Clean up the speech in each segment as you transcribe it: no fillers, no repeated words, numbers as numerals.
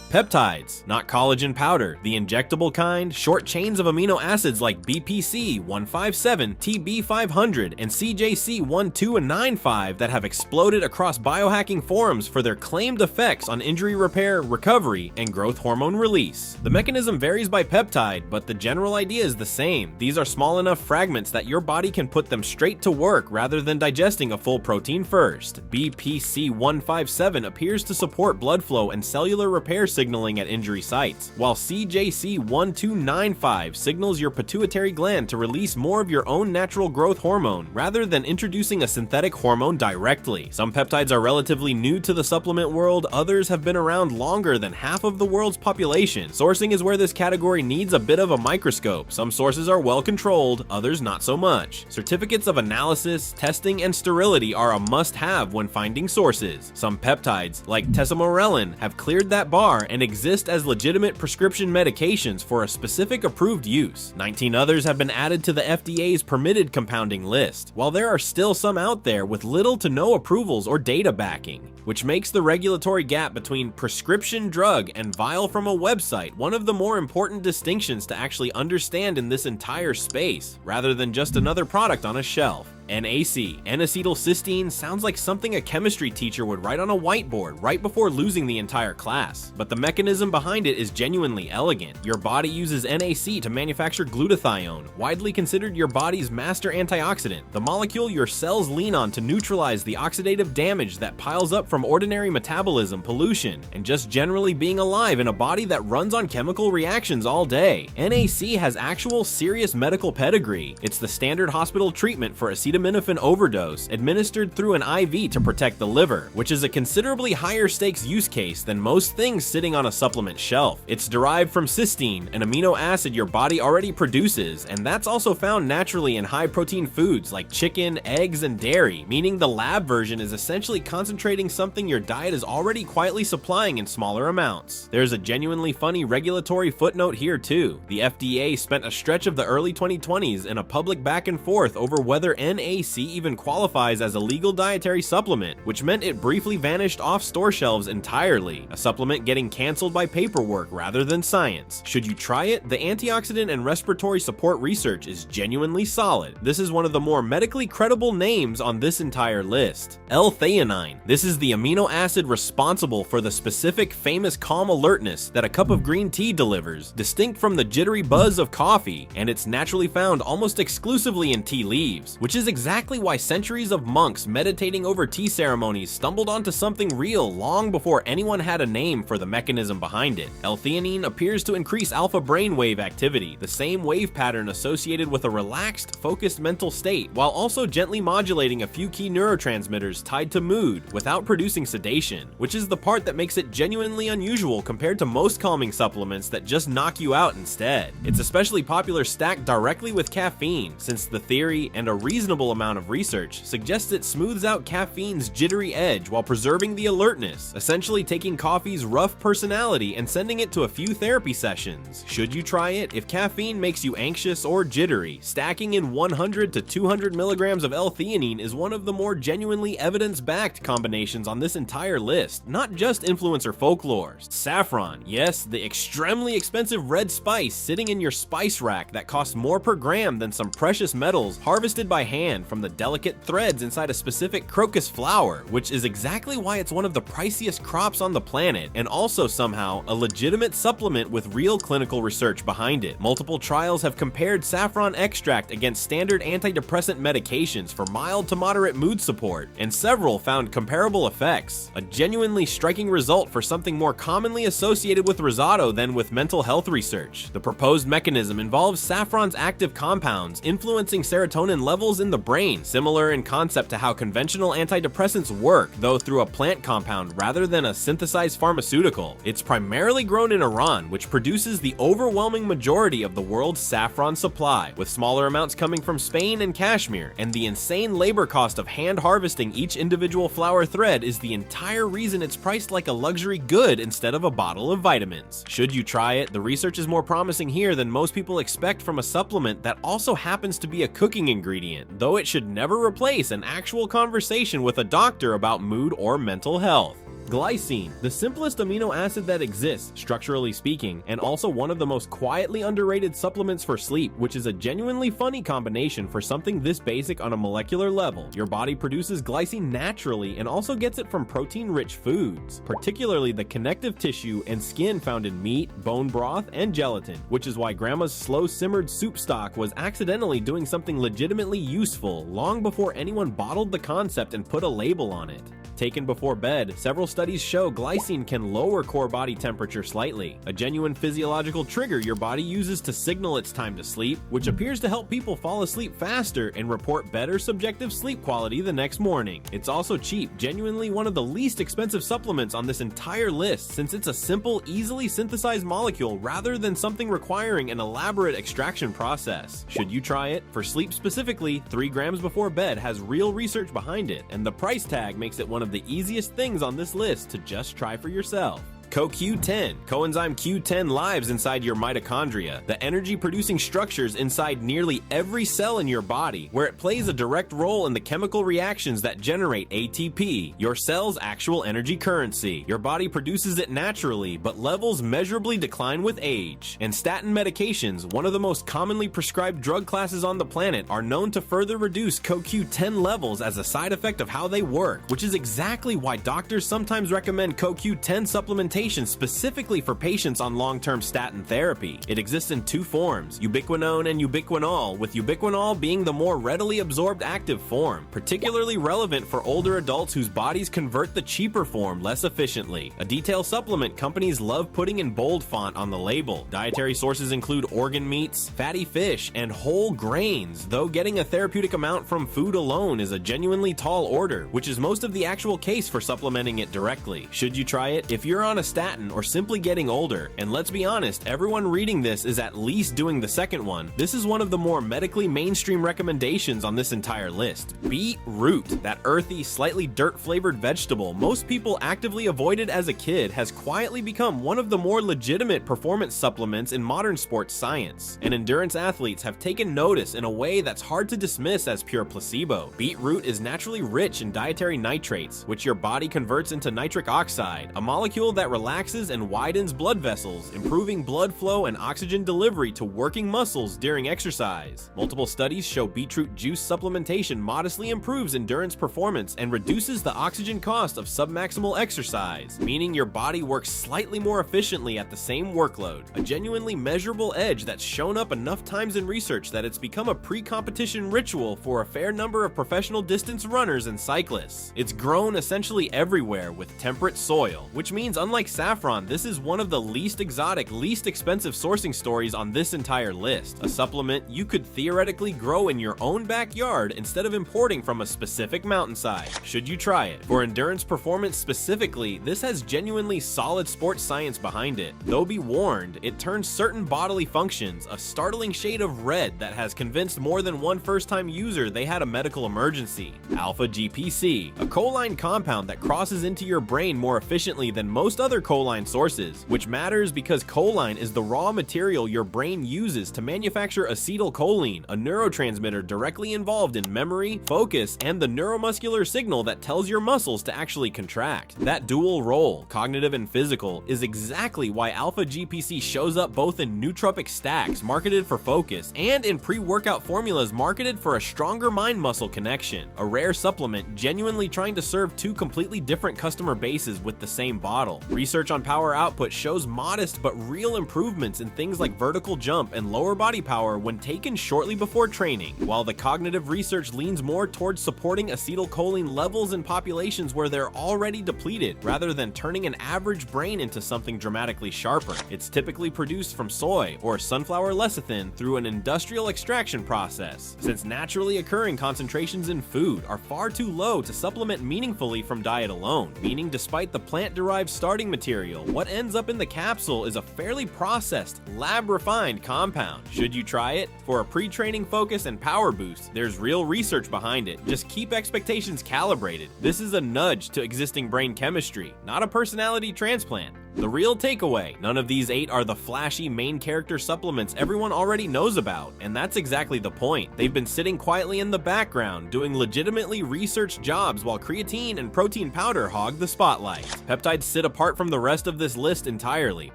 Peptides, not collagen powder, the injectable kind, short chains of amino acids like BPC 157, TB 500, and CJC 1295 that have exploded across biohacking forums for their claimed effects on injury repair, recovery, and growth hormone release. The mechanism varies by peptide, but the general idea is the same. These are small enough fragments that your body can put them straight to work rather than digesting a full protein first. BPC 157 appears to support blood flow and cellular repair signaling at injury sites, while CJC 1295 signals your pituitary gland to release more of your own natural growth hormone rather than introducing a synthetic hormone directly. Some peptides are relatively new to the supplement world, others have been around longer than half of the world's population. Sourcing is where this category needs a bit of a microscope. Some sources are well controlled, others not so much. Certificates of analysis, testing, and sterility are a must-have when finding sources. Some peptides, like tesamorelin, have cleared that bar and exist as legitimate prescription medications for a specific approved use. 19 others have been added to the FDA's permitted compounding list, while there are still some out there with little to no approvals or data backing, which makes the regulatory gap between prescription drug and vial from a website one of the more important distinctions to actually understand in this entire space, rather than just another product on a shelf. NAC, N-acetylcysteine, sounds like something a chemistry teacher would write on a whiteboard right before losing the entire class, but the mechanism behind it is genuinely elegant. Your body uses NAC to manufacture glutathione, widely considered your body's master antioxidant, the molecule your cells lean on to neutralize the oxidative damage that piles up from ordinary metabolism, pollution, and just generally being alive in a body that runs on chemical reactions all day. NAC has actual serious medical pedigree. It's the standard hospital treatment for acetaminophen overdose, administered through an IV to protect the liver, which is a considerably higher stakes use case than most things sitting on a supplement shelf. It's derived from cysteine, an amino acid your body already produces, and that's also found naturally in high protein foods like chicken, eggs, and dairy, meaning the lab version is essentially concentrating something your diet is already quietly supplying in smaller amounts. There's a genuinely funny regulatory footnote here too. The FDA spent a stretch of the early 2020s in a public back and forth over whether NAC even qualifies as a legal dietary supplement, which meant it briefly vanished off store shelves entirely, a supplement getting canceled by paperwork rather than science. Should you try it? The antioxidant and respiratory support research is genuinely solid. This is one of the more medically credible names on this entire list. L-Theanine. This is the amino acid responsible for the specific famous calm alertness that a cup of green tea delivers, distinct from the jittery buzz of coffee, and it's naturally found almost exclusively in tea leaves, which is exactly why centuries of monks meditating over tea ceremonies stumbled onto something real long before anyone had a name for the mechanism behind it. L-theanine appears to increase alpha brainwave activity, the same wave pattern associated with a relaxed, focused mental state, while also gently modulating a few key neurotransmitters tied to mood without producing sedation, which is the part that makes it genuinely unusual compared to most calming supplements that just knock you out instead. It's especially popular stacked directly with caffeine, since the theory and a reasonable amount of research suggests it smooths out caffeine's jittery edge while preserving the alertness, essentially taking coffee's rough personality and sending it to a few therapy sessions. Should you try it? If caffeine makes you anxious or jittery, stacking in 100 to 200 milligrams of L-theanine is one of the more genuinely evidence-backed combinations on this entire list, not just influencer folklore. Saffron, yes, the extremely expensive red spice sitting in your spice rack that costs more per gram than some precious metals harvested by hand from the delicate threads inside a specific crocus flower, which is exactly why it's one of the priciest crops on the planet, and also somehow a legitimate supplement with real clinical research behind it. Multiple trials have compared saffron extract against standard antidepressant medications for mild to moderate mood support, and several found comparable effects, a genuinely striking result for something more commonly associated with risotto than with mental health research. The proposed mechanism involves saffron's active compounds influencing serotonin levels in the brain, similar in concept to how conventional antidepressants work, though through a plant compound rather than a synthesized pharmaceutical. It's primarily grown in Iran, which produces the overwhelming majority of the world's saffron supply, with smaller amounts coming from Spain and Kashmir, and the insane labor cost of hand harvesting each individual flower thread is the entire reason it's priced like a luxury good instead of a bottle of vitamins. Should you try it? The research is more promising here than most people expect from a supplement that also happens to be a cooking ingredient, though it should never replace an actual conversation with a doctor about mood or mental health. Glycine, the simplest amino acid that exists, structurally speaking, and also one of the most quietly underrated supplements for sleep, which is a genuinely funny combination for something this basic on a molecular level. Your body produces glycine naturally and also gets it from protein-rich foods, particularly the connective tissue and skin found in meat, bone broth, and gelatin, which is why grandma's slow-simmered soup stock was accidentally doing something legitimately useful long before anyone bottled the concept and put a label on it. Taken before bed, several studies show glycine can lower core body temperature slightly, a genuine physiological trigger your body uses to signal it's time to sleep, which appears to help people fall asleep faster and report better subjective sleep quality the next morning. It's also cheap, genuinely one of the least expensive supplements on this entire list since it's a simple, easily synthesized molecule rather than something requiring an elaborate extraction process. Should you try it? For sleep specifically, 3 grams before bed has real research behind it, and the price tag makes it one of the easiest things on this list to just try for yourself. CoQ10. Coenzyme Q10 lives inside your mitochondria, the energy-producing structures inside nearly every cell in your body, where it plays a direct role in the chemical reactions that generate ATP, your cell's actual energy currency. Your body produces it naturally, but levels measurably decline with age. And statin medications, one of the most commonly prescribed drug classes on the planet, are known to further reduce CoQ10 levels as a side effect of how they work, which is exactly why doctors sometimes recommend CoQ10 supplementation specifically for patients on long-term statin therapy. It exists in 2 forms, ubiquinone and ubiquinol, with ubiquinol being the more readily absorbed active form, particularly relevant for older adults whose bodies convert the cheaper form less efficiently. A detailed supplement companies love putting in bold font on the label. Dietary sources include organ meats, fatty fish, and whole grains, though getting a therapeutic amount from food alone is a genuinely tall order, which is most of the actual case for supplementing it directly. Should you try it? If you're on a statin or simply getting older, and let's be honest, everyone reading this is at least doing the second one, this is one of the more medically mainstream recommendations on this entire list. Beetroot, that earthy, slightly dirt-flavored vegetable most people actively avoided as a kid, has quietly become one of the more legitimate performance supplements in modern sports science, and endurance athletes have taken notice in a way that's hard to dismiss as pure placebo. Beetroot is naturally rich in dietary nitrates, which your body converts into nitric oxide, a molecule that relaxes and widens blood vessels, improving blood flow and oxygen delivery to working muscles during exercise. Multiple studies show beetroot juice supplementation modestly improves endurance performance and reduces the oxygen cost of submaximal exercise, meaning your body works slightly more efficiently at the same workload, a genuinely measurable edge that's shown up enough times in research that it's become a pre-competition ritual for a fair number of professional distance runners and cyclists. It's grown essentially everywhere with temperate soil, which means unlike saffron, this is one of the least exotic, least expensive sourcing stories on this entire list. A supplement you could theoretically grow in your own backyard instead of importing from a specific mountainside. Should you try it? For endurance performance specifically, this has genuinely solid sports science behind it. Though be warned, it turns certain bodily functions a startling shade of red that has convinced more than one first-time user they had a medical emergency. Alpha-GPC, a choline compound that crosses into your brain more efficiently than most other choline sources, which matters because choline is the raw material your brain uses to manufacture acetylcholine, a neurotransmitter directly involved in memory, focus, and the neuromuscular signal that tells your muscles to actually contract. That dual role, cognitive and physical, is exactly why Alpha-GPC shows up both in nootropic stacks marketed for focus and in pre-workout formulas marketed for a stronger mind-muscle connection. A rare supplement genuinely trying to serve 2 completely different customer bases with the same bottle. Research on power output shows modest but real improvements in things like vertical jump and lower body power when taken shortly before training, while the cognitive research leans more towards supporting acetylcholine levels in populations where they're already depleted, rather than turning an average brain into something dramatically sharper. It's typically produced from soy or sunflower lecithin through an industrial extraction process, since naturally occurring concentrations in food are far too low to supplement meaningfully from diet alone, meaning despite the plant-derived starting material, what ends up in the capsule is a fairly processed, lab-refined compound. Should you try it? For a pre-training focus and power boost, there's real research behind it. Just keep expectations calibrated. This is a nudge to existing brain chemistry, not a personality transplant. The real takeaway, none of these 8 are the flashy main character supplements everyone already knows about, and that's exactly the point. They've been sitting quietly in the background, doing legitimately researched jobs while creatine and protein powder hog the spotlight. Peptides sit apart from the rest of this list entirely,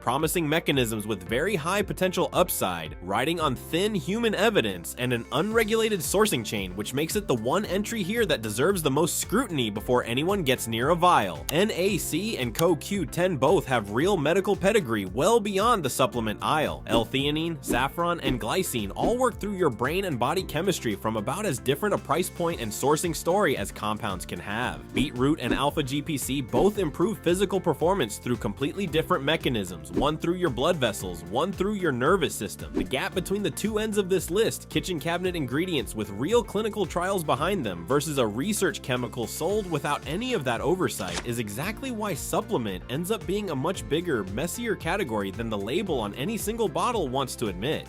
promising mechanisms with very high potential upside, riding on thin human evidence, and an unregulated sourcing chain, which makes it the one entry here that deserves the most scrutiny before anyone gets near a vial. NAC and CoQ10 both have real medical pedigree well beyond the supplement aisle. L-Theanine, Saffron, and Glycine all work through your brain and body chemistry from about as different a price point and sourcing story as compounds can have. Beetroot and Alpha-GPC both improve physical performance through completely different mechanisms, one through your blood vessels, one through your nervous system. The gap between the two ends of this list, kitchen cabinet ingredients with real clinical trials behind them versus a research chemical sold without any of that oversight, is exactly why supplement ends up being a much bigger, messier category than the label on any single bottle wants to admit.